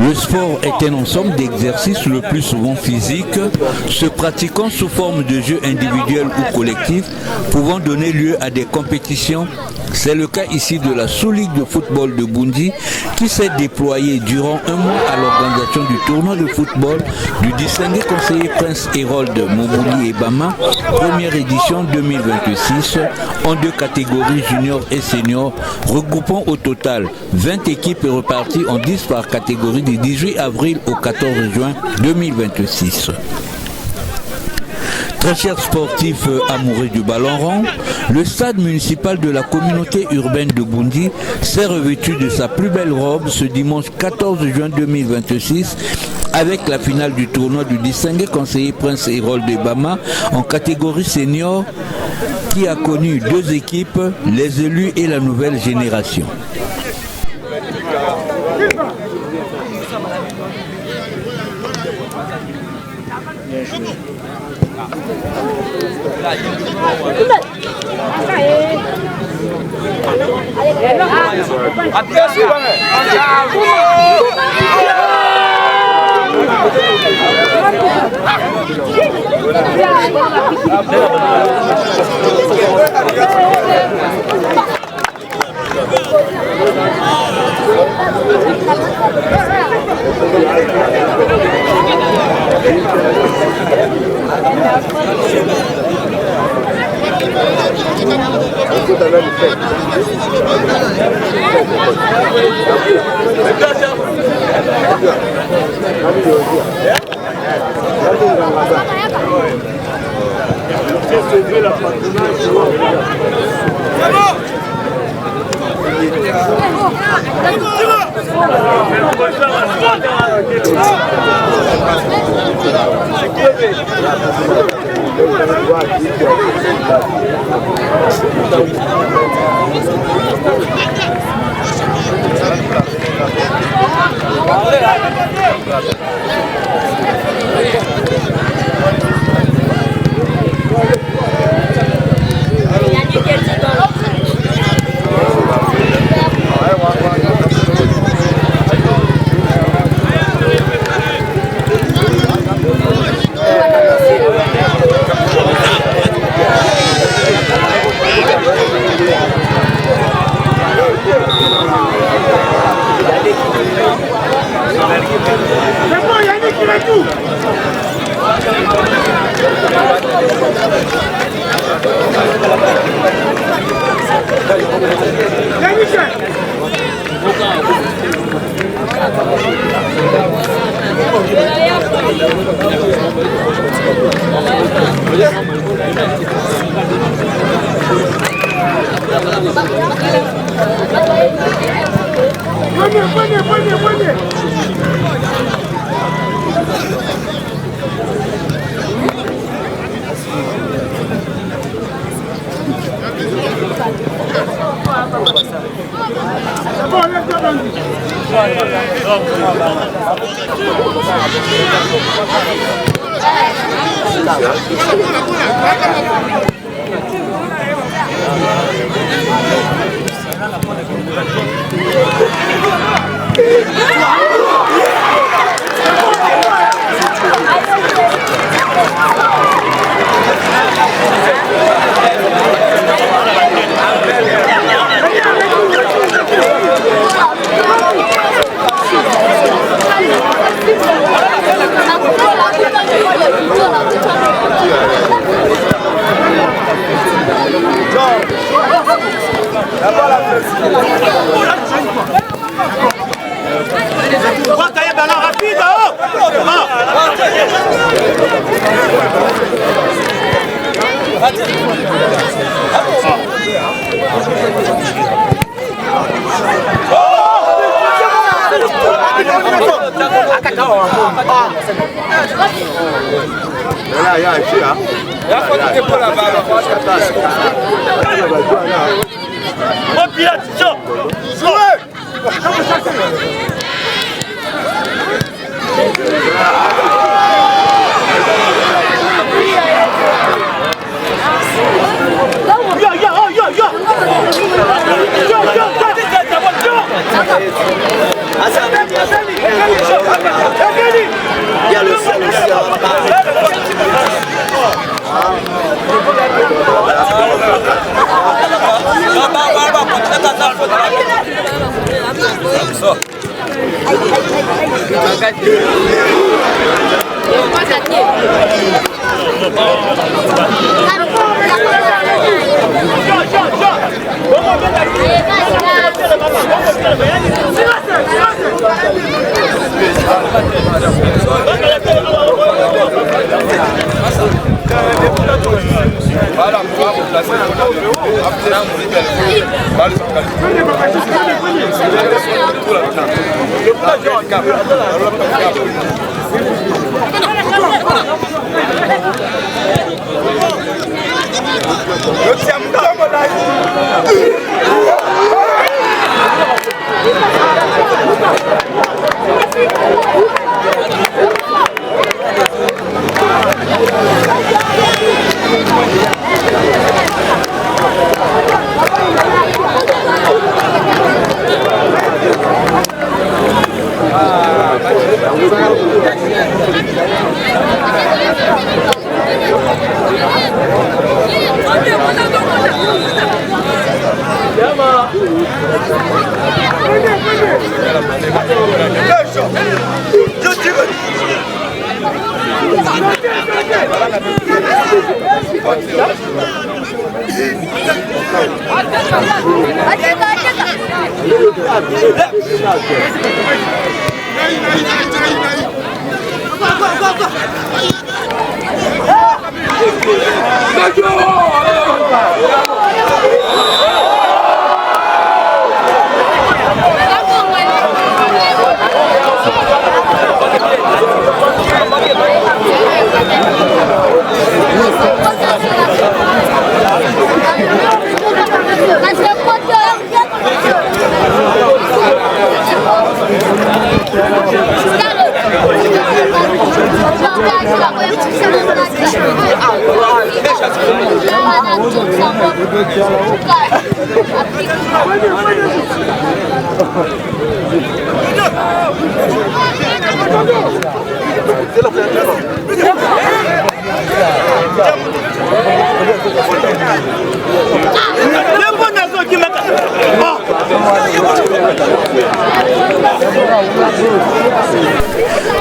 Le sport est un ensemble d'exercices le plus souvent physiques, se pratiquant sous forme de jeux individuels ou collectifs, pouvant donner lieu à des compétitions. C'est le cas ici de la sous-ligue de football de Bundi qui s'est déployée durant un mois à l'organisation du tournoi de football du distingué conseiller Prince Hérold Mobouli et Bama, première édition 2026, en deux catégories juniors et seniors, regroupant au total 20 équipes et reparties en 10 par catégorie du 18 avril au 14 juin 2026. Très chers sportifs amoureux du ballon rond, le stade municipal de la communauté urbaine de Bundi s'est revêtu de sa plus belle robe ce dimanche 14 juin 2026 avec la finale du tournoi du distingué conseiller Prince Hérold de Bama en catégorie senior qui a connu deux équipes, les élus et la nouvelle génération.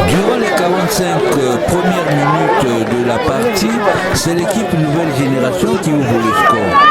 Durant les 45 premières minutes de la partie, c'est l'équipe Nouvelle Génération qui ouvre le score.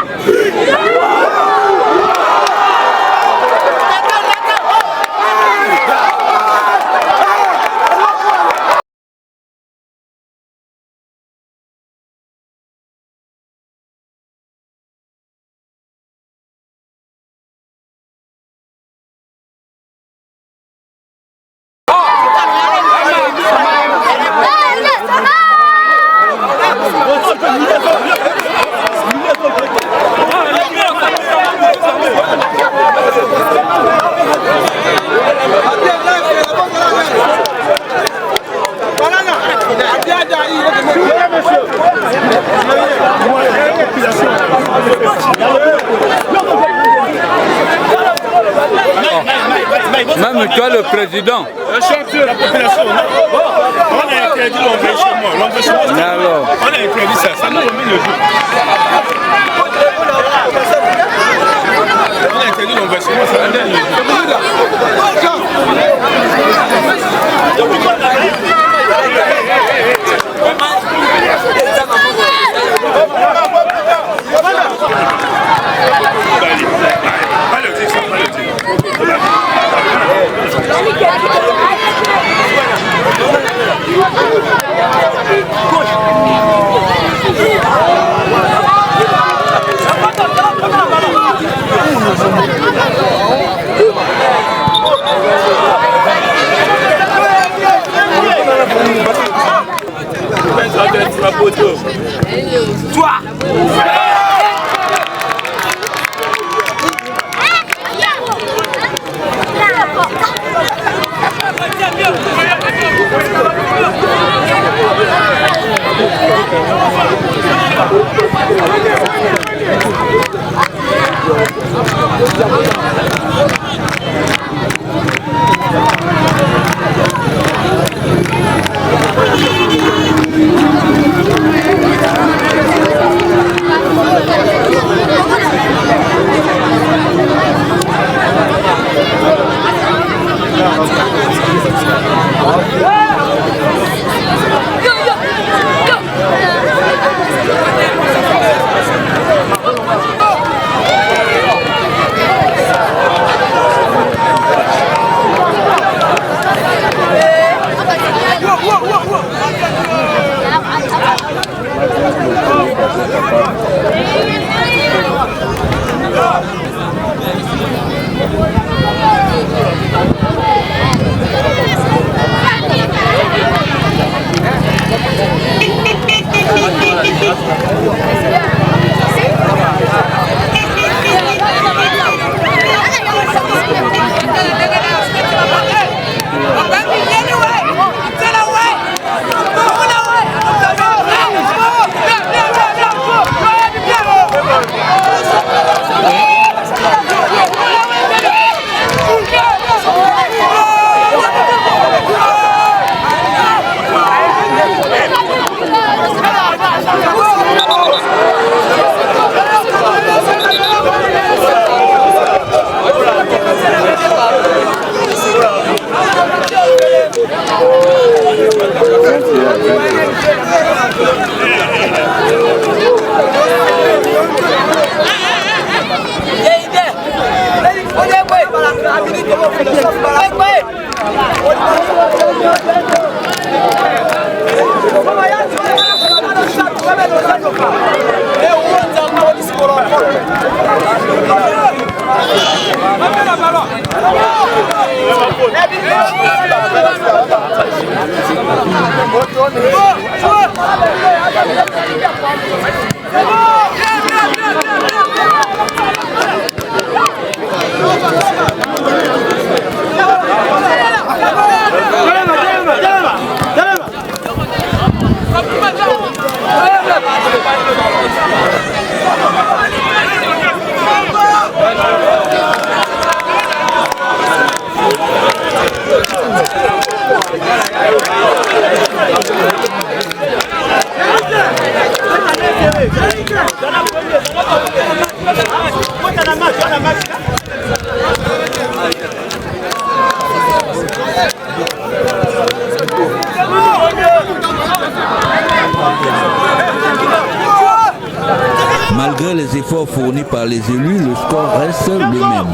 Même toi, le président. Le chef de la population, on a interdit l'envêchement. On a interdit ça, ça nous remet le jour. On a interdit l'envêchement, ça nous remet le jour. Toi! Malgré les efforts fournis par les élus, le score reste le même.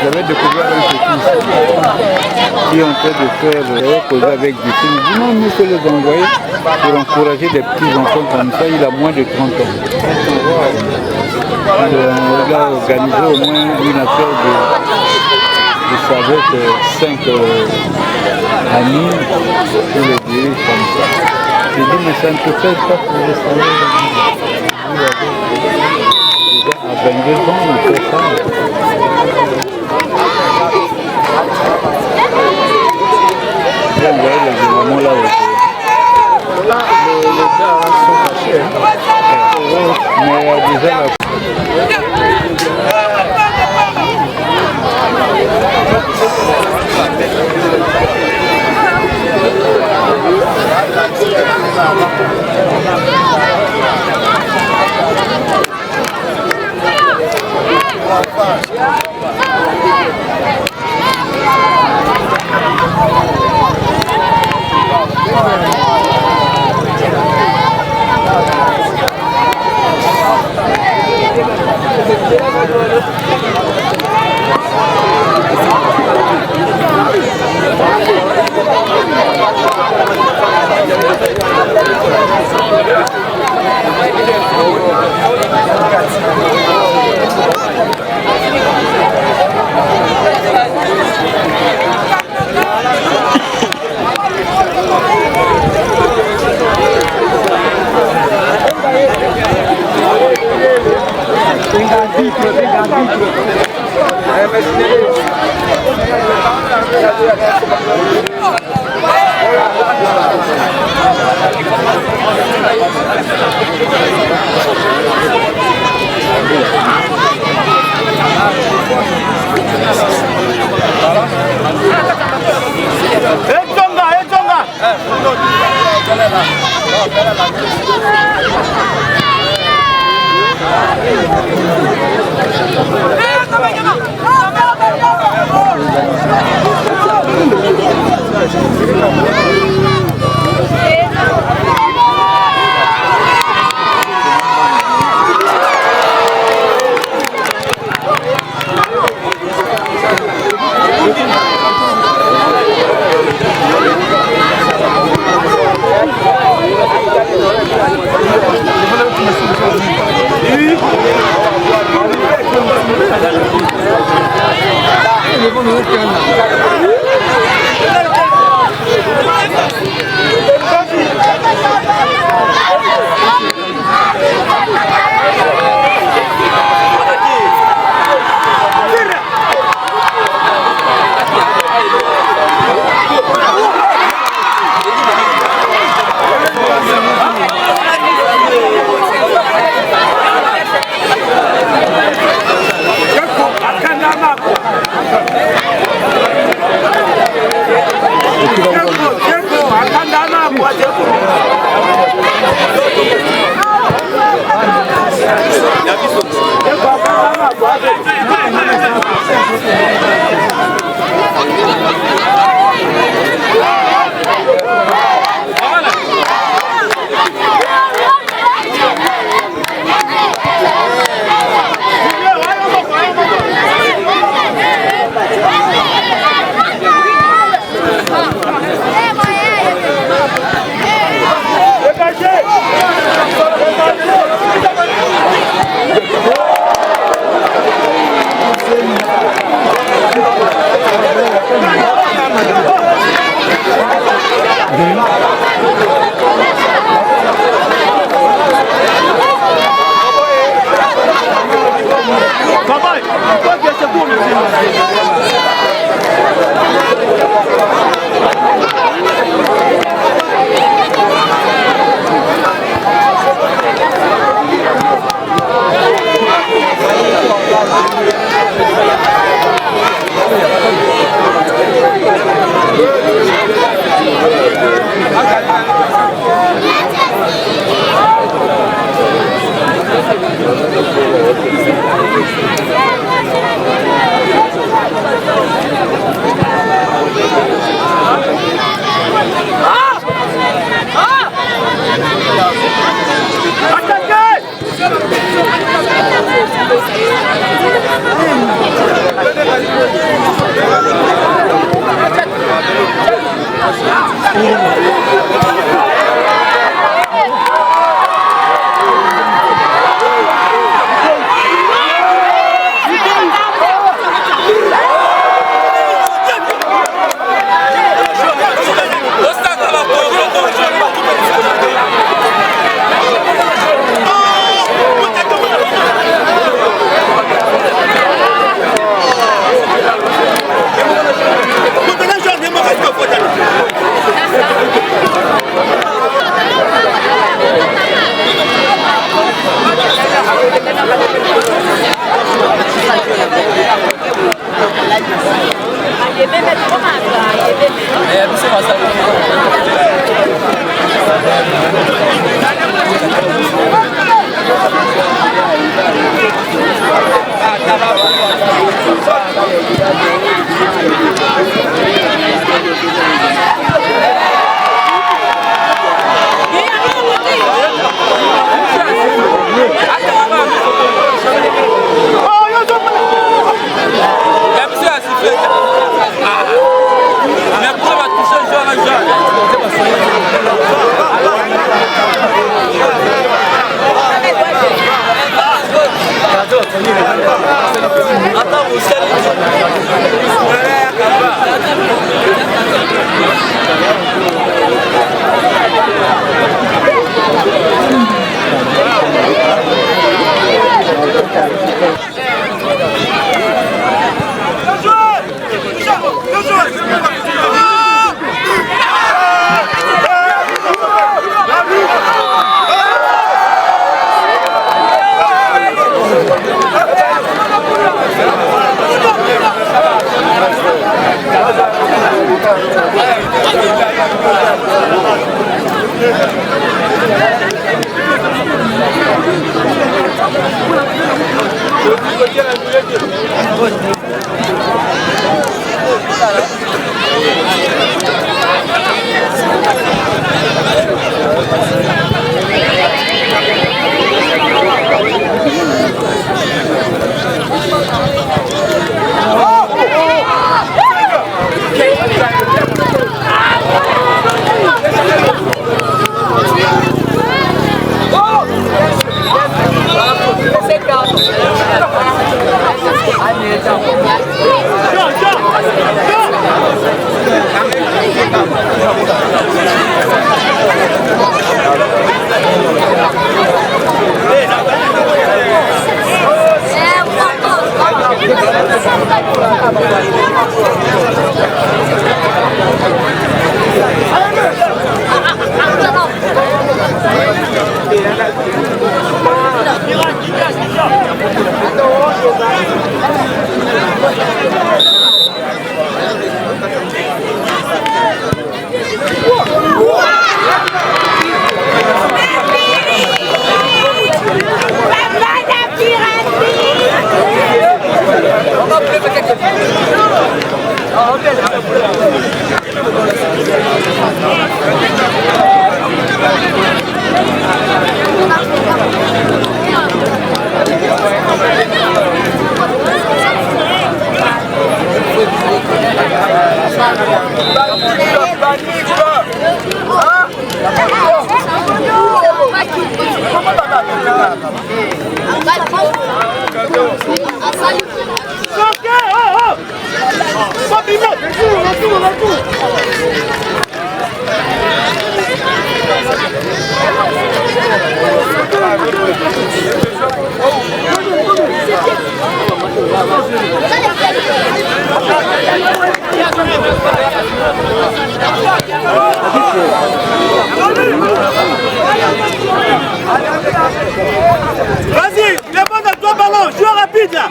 J'avais découvert un petit qui est en train de faire poser avec du film. Non, il faut les envoyer pour encourager des petits enfants comme ça. Il a moins de 30 ans. Il a organisé au moins une affaire de saveur de 5 amis pour les diriger comme ça. J'ai dit, mais ça ne peut faire pas pour les saveurs. À 22 ans, on fait ça. Vous voyez les éléments là aussi. Les gars sont cachés. Mais déjà là. Vas-y, demande à toi ballon, joue rapide là.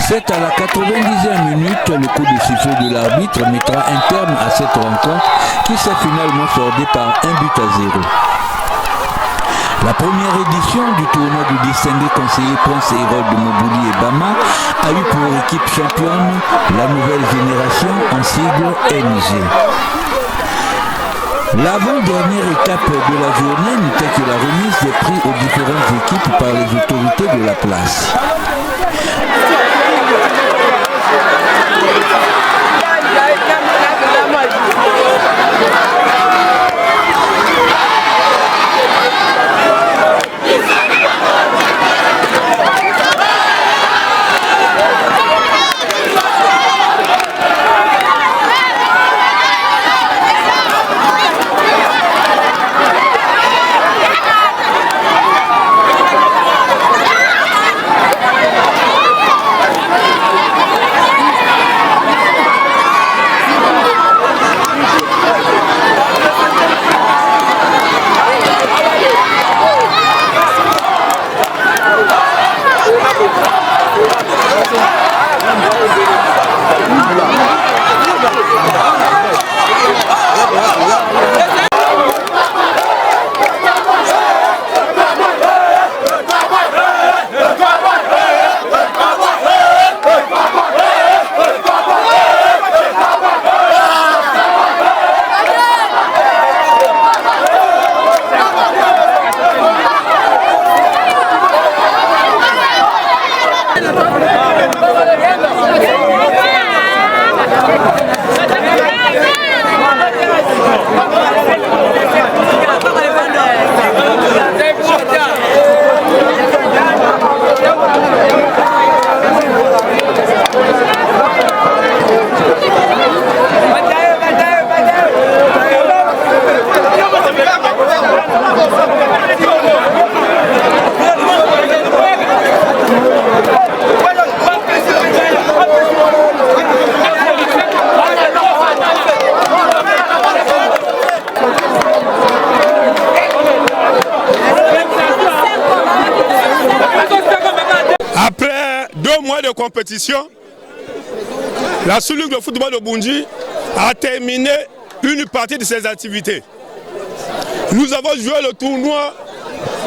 C'est à la 90e minute, le coup de sifflet de l'arbitre mettra un terme à cette rencontre qui s'est finalement soldée par 1-0. La première édition du tournoi du distingué conseiller Prince Hérode de Mobouli et Bama a eu pour équipe championne la nouvelle génération en sigle NG. L'avant-dernière étape de la journée n'était que la remise des prix aux différentes équipes par les autorités de la place. De compétition, la Sous-Ligue de football de Bunji a terminé une partie de ses activités. Nous avons joué le tournoi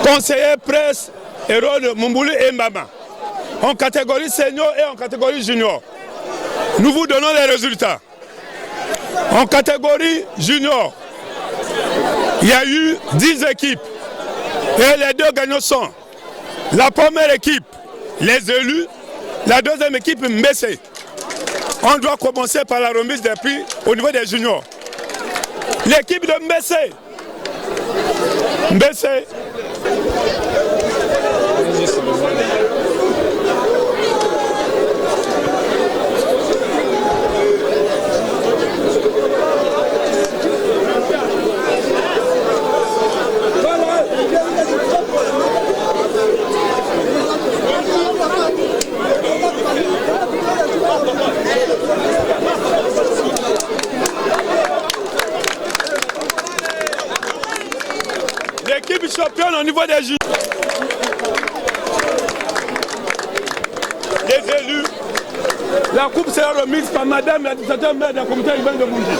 conseiller presse héros de Mumbouli et Mbama en catégorie senior et en catégorie junior. Nous vous donnons les résultats. En catégorie junior, il y a eu 10 équipes et les deux gagnants sont la première équipe, les élus. La deuxième équipe, Mbessé. On doit commencer par la remise des prix au niveau des juniors. L'équipe de Mbessé. Mbessé. L'équipe championne au niveau des jeux. Les élus. La coupe sera remise par madame la administrateur maire de la communauté urbaine de Bunji.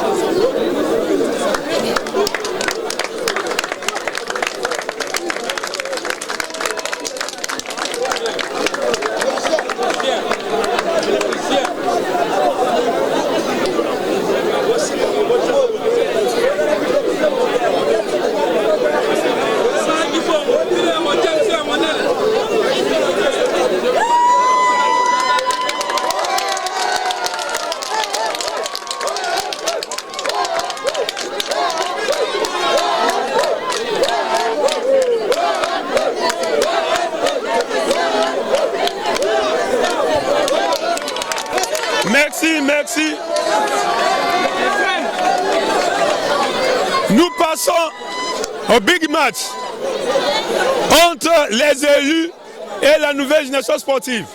Merci. Nous passons au big match entre les élus et la nouvelle génération sportive.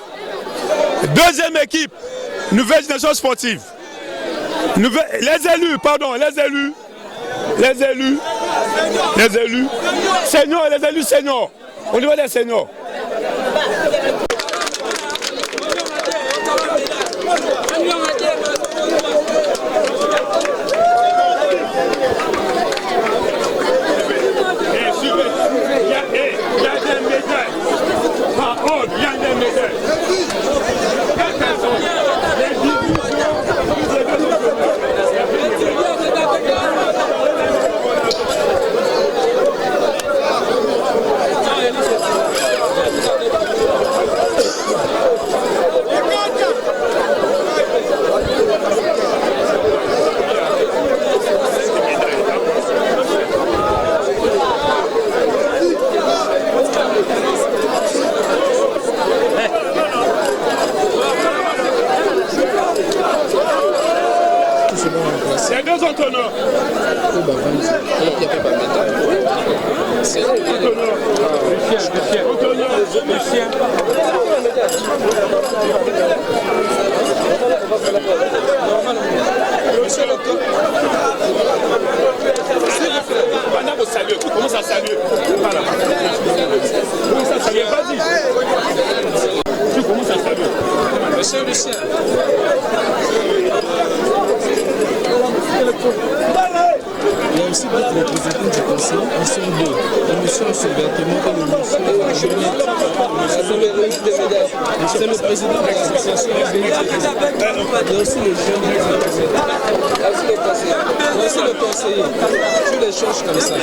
Deuxième équipe, nouvelle génération sportive. Les élus. Seniors, les élus seniors. Au niveau des seniors. Commence à saluer. Voilà. Commence à saluer. Vas-y. Tu commences à saluer. Monsieur Lucien. Il y a aussi d'autres représentants du conseil, ils sont deux. Le monsieur Souvertement et le monsieur Jeannette. C'est le président de l'association. Il y a aussi le jeune. Il y a aussi le conseiller. Tu les changes comme ça.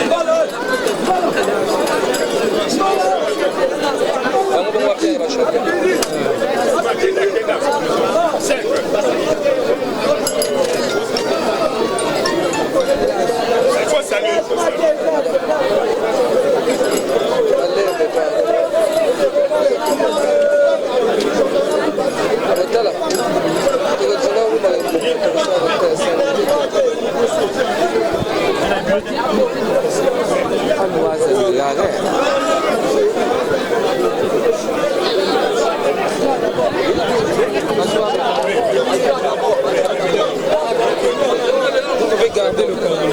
Vous pouvez garder le corps. Il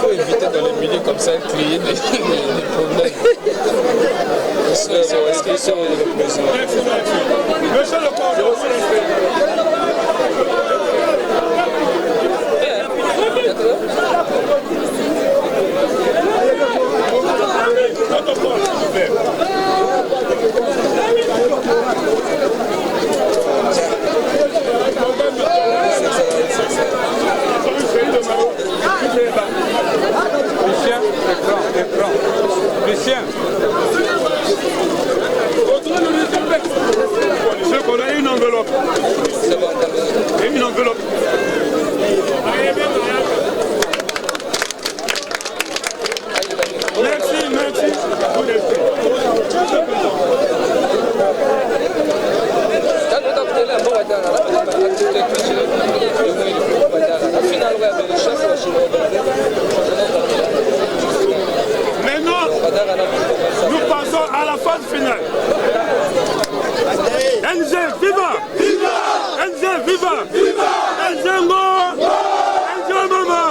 faut éviter dans les milieux comme ça de créer des problèmes. Est-ce qu'ils sont le président? Monsieur le corps. Lucien. Monsieur, qu'on a une enveloppe. Une enveloppe. Merci, merci. Maintenant, nous passons à la phase finale. NG, viva! Viva! NG, viva! Viva! NG, mort! NG, maman!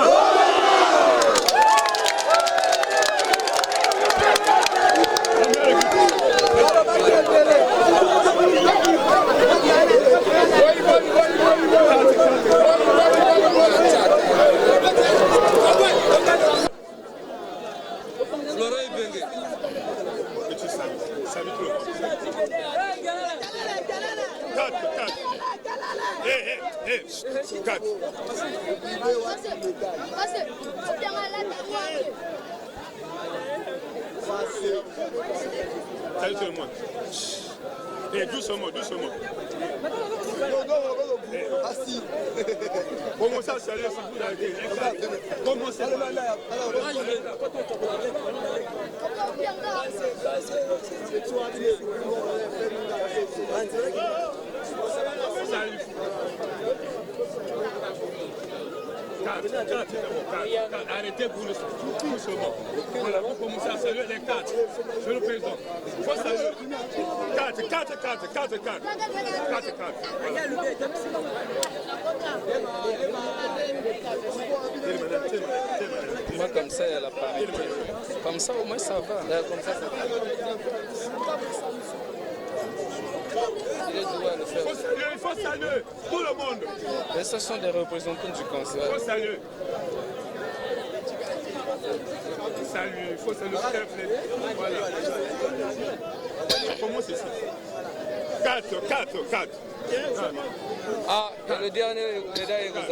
Salut tout le monde. Doucement, doucement. Assis. Commencez à saluer si vous avez. Commencez. Arrêtez pour le doucement. Voilà, on commence à saluer les quatre. Monsieur le président. Il faut saluer. 4. Moi, comme ça, elle a parlé. Comme ça, au moins, ça va. Comme ça, ça va. Il faut saluer tout le monde. Et ce sont des représentants du conseil. Il faut saluer. Il faut saluer. Voilà. Comment c'est ça? 4. Ah, le dernier vous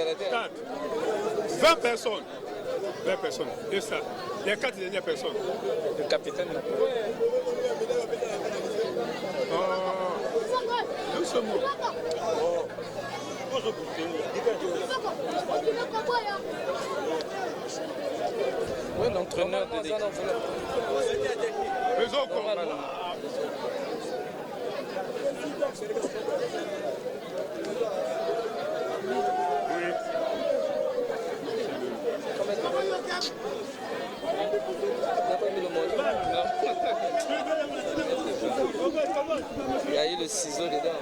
arrêtez. 4. 20 personnes. 20 personnes. Et ça, les 4 dernières personnes. Le capitaine n'a pas. Doucement. Oui, l'entraîneur de l'équipe. Faisons Il y a eu le ciseau dedans.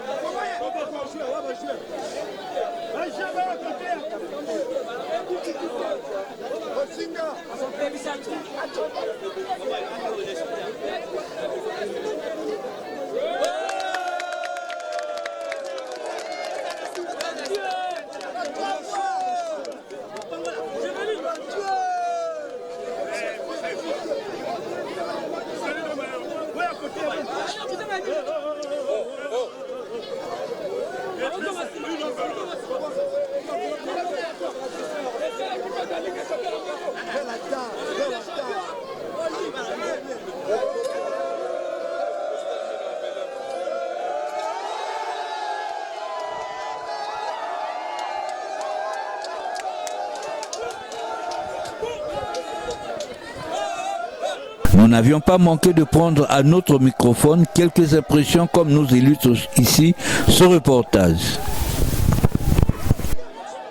Nous n'avions pas manqué de prendre à notre microphone quelques impressions comme nous illustre ici ce reportage.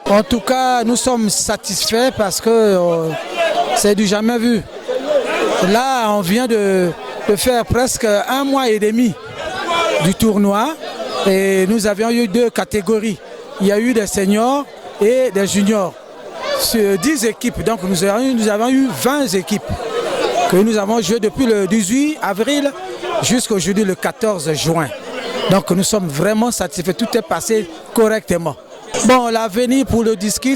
En tout cas, nous sommes satisfaits parce que c'est du jamais vu. Là, on vient de faire presque 1 mois et demi du tournoi et nous avions eu 2 catégories. Il y a eu des seniors et des juniors. Sur 10 équipes, donc nous avons eu 20 équipes que nous avons joué depuis le 18 avril jusqu'aujourd'hui le 14 juin. Donc nous sommes vraiment satisfaits, tout est passé correctement. Bon, l'avenir pour le disque,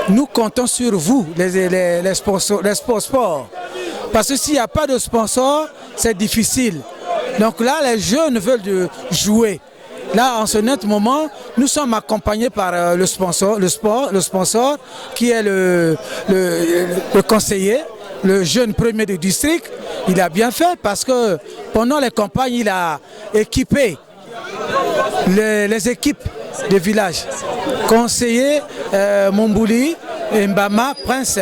nous comptons sur vous, les sponsors. Parce que s'il n'y a pas de sponsors, c'est difficile. Donc là, les jeunes veulent jouer. Là, en ce net moment, nous sommes accompagnés par le sponsor qui est le conseiller, le jeune premier du district. Il a bien fait parce que pendant les campagnes, il a équipé les équipes des villages. Conseiller Mombouli, Mbama, Prince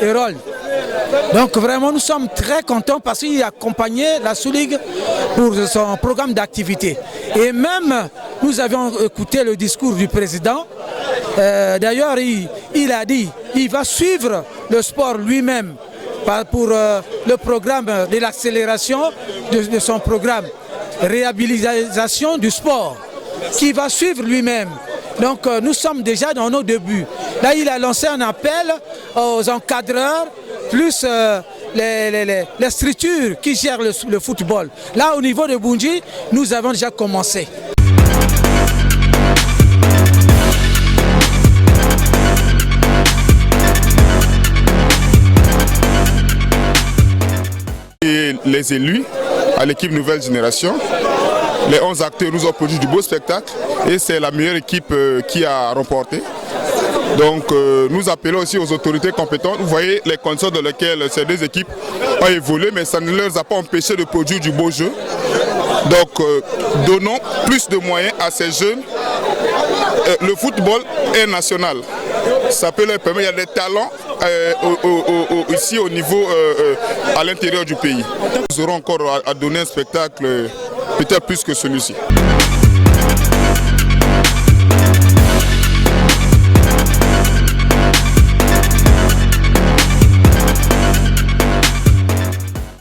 Hérol. Donc vraiment nous sommes très contents parce qu'il a accompagné la Sous-Ligue pour son programme d'activité. Et même nous avions écouté le discours du président. D'ailleurs il a dit qu'il va suivre le sport lui-même pour le programme de l'accélération de son programme réhabilitation du sport qui va suivre lui-même. Donc nous sommes déjà dans nos débuts. Là il a lancé un appel aux encadreurs plus les structures qui gèrent le football. Là au niveau de Boundji, nous avons déjà commencé. Et les élus à l'équipe Nouvelle Génération, les 11 acteurs nous ont produit du beau spectacle et c'est la meilleure équipe qui a remporté. Donc nous appelons aussi aux autorités compétentes. Vous voyez les conditions dans lesquelles ces 2 équipes ont évolué, mais ça ne leur a pas empêché de produire du beau jeu. Donc donnons plus de moyens à ces jeunes. Le football est national. Ça peut leur permettre, il y a des talents ici au niveau, à l'intérieur du pays. Nous aurons encore à donner un spectacle peut-être plus que celui-ci.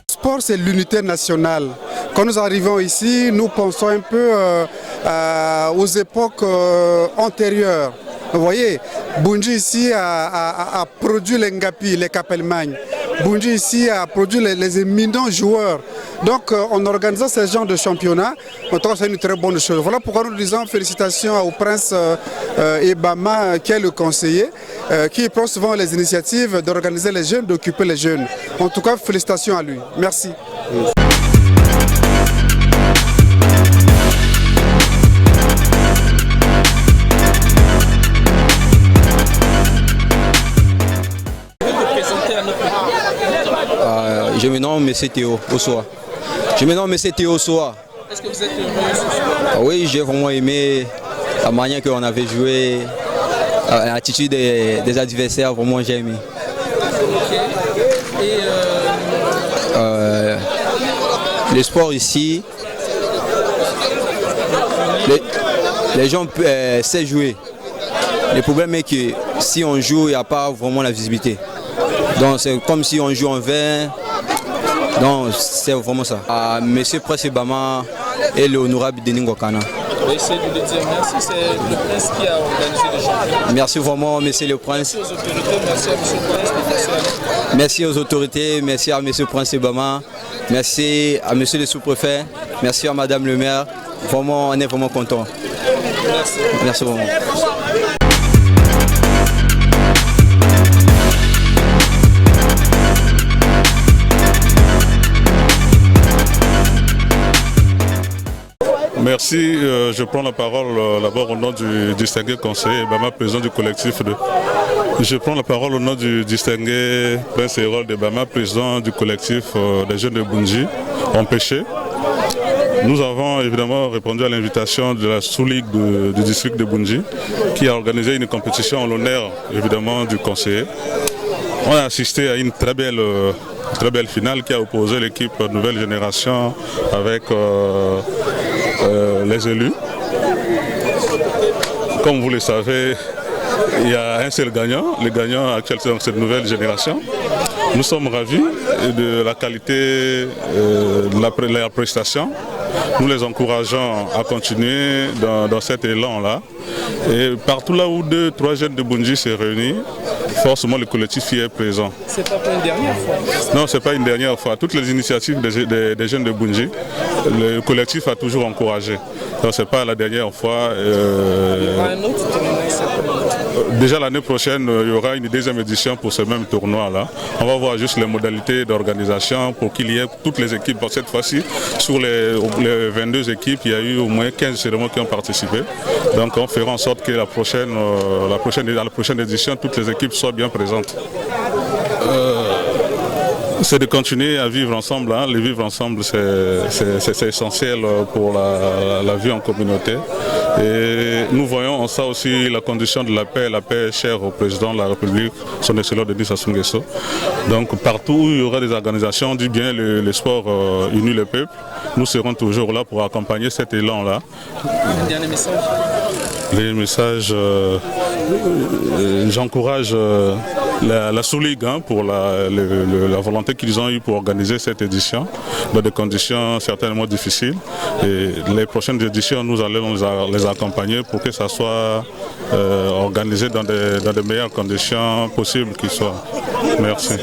Le sport, c'est l'unité nationale. Quand nous arrivons ici, nous pensons un peu aux époques antérieures. Vous voyez, Boundji ici a produit les Ngapi, les Capelmagne. Boundji ici a produit les éminents joueurs. Donc en organisant ce genre de championnat, on trouve que c'est une très bonne chose. Voilà pourquoi nous disons félicitations au prince Ebama qui est le conseiller, qui prend souvent les initiatives d'organiser les jeunes, d'occuper les jeunes. En tout cas, félicitations à lui. Merci. Je me nomme M. Théo Osoa. Est-ce que vous êtes heureux? Oui, j'ai vraiment aimé la manière qu'on avait joué, l'attitude des adversaires, vraiment j'ai aimé. le sport ici, les gens savent jouer. Le problème est que si on joue, il n'y a pas vraiment la visibilité. Donc c'est comme si on joue en vain. Donc c'est vraiment ça. À M. Prince Bama et l'honorable Denis Ngokana. Essayez de le dire merci, c'est le prince qui a organisé le championnat. Merci vraiment, monsieur le prince. Merci aux autorités, merci à M. Merci aux autorités, merci à M. le prince. Prince Bama, merci à monsieur le sous-préfet, merci à madame le maire. Vraiment, on est vraiment content. Merci. Merci vraiment. Merci, je prends la parole d'abord au nom du distingué conseiller Bama, président du collectif de... Je prends la parole au nom du distingué Prince Hérol de Bama, président du collectif des jeunes de Boundji, empêchés. Nous avons évidemment répondu à l'invitation de la sous-ligue du district de Boundji, qui a organisé une compétition en l'honneur évidemment du conseiller. On a assisté à une très belle finale qui a opposé l'équipe Nouvelle Génération avec les élus. Comme vous le savez, il y a un seul gagnant. Le gagnant actuel, c'est cette Nouvelle Génération. Nous sommes ravis de la qualité de la prestation. Nous les encourageons à continuer dans cet élan-là. Et partout là où 2-3 jeunes de Boundji se réunissent, forcément le collectif y est présent. C'est pas pour une dernière fois? Non, c'est pas une dernière fois. Toutes les initiatives des jeunes de Boundji, le collectif a toujours encouragé. Donc c'est pas la dernière fois. Un autre tournoi, déjà l'année prochaine, il y aura une deuxième édition pour ce même tournoi-là. On va voir juste les modalités d'organisation pour qu'il y ait toutes les équipes. Cette fois-ci, sur les 22 équipes, il y a eu au moins 15 cérémonies qui ont participé. Donc on fera en sorte que la prochaine édition, toutes les équipes soient bien présentes. C'est de continuer à vivre ensemble. Hein. Le vivre ensemble, c'est essentiel pour la vie en communauté. Et nous voyons en ça aussi la condition de la paix chère au président de la République, son excellence Denis Sassou Nguesso. Donc partout où il y aura des organisations, du bien le sport unit le peuple, nous serons toujours là pour accompagner cet élan-là. Un dernier message? Les messages, j'encourage la sous-ligue pour la volonté qu'ils ont eue pour organiser cette édition dans des conditions certainement difficiles. Et les prochaines éditions, nous allons les accompagner pour que ça soit organisé dans des meilleures conditions possibles qu'ils soient. Merci.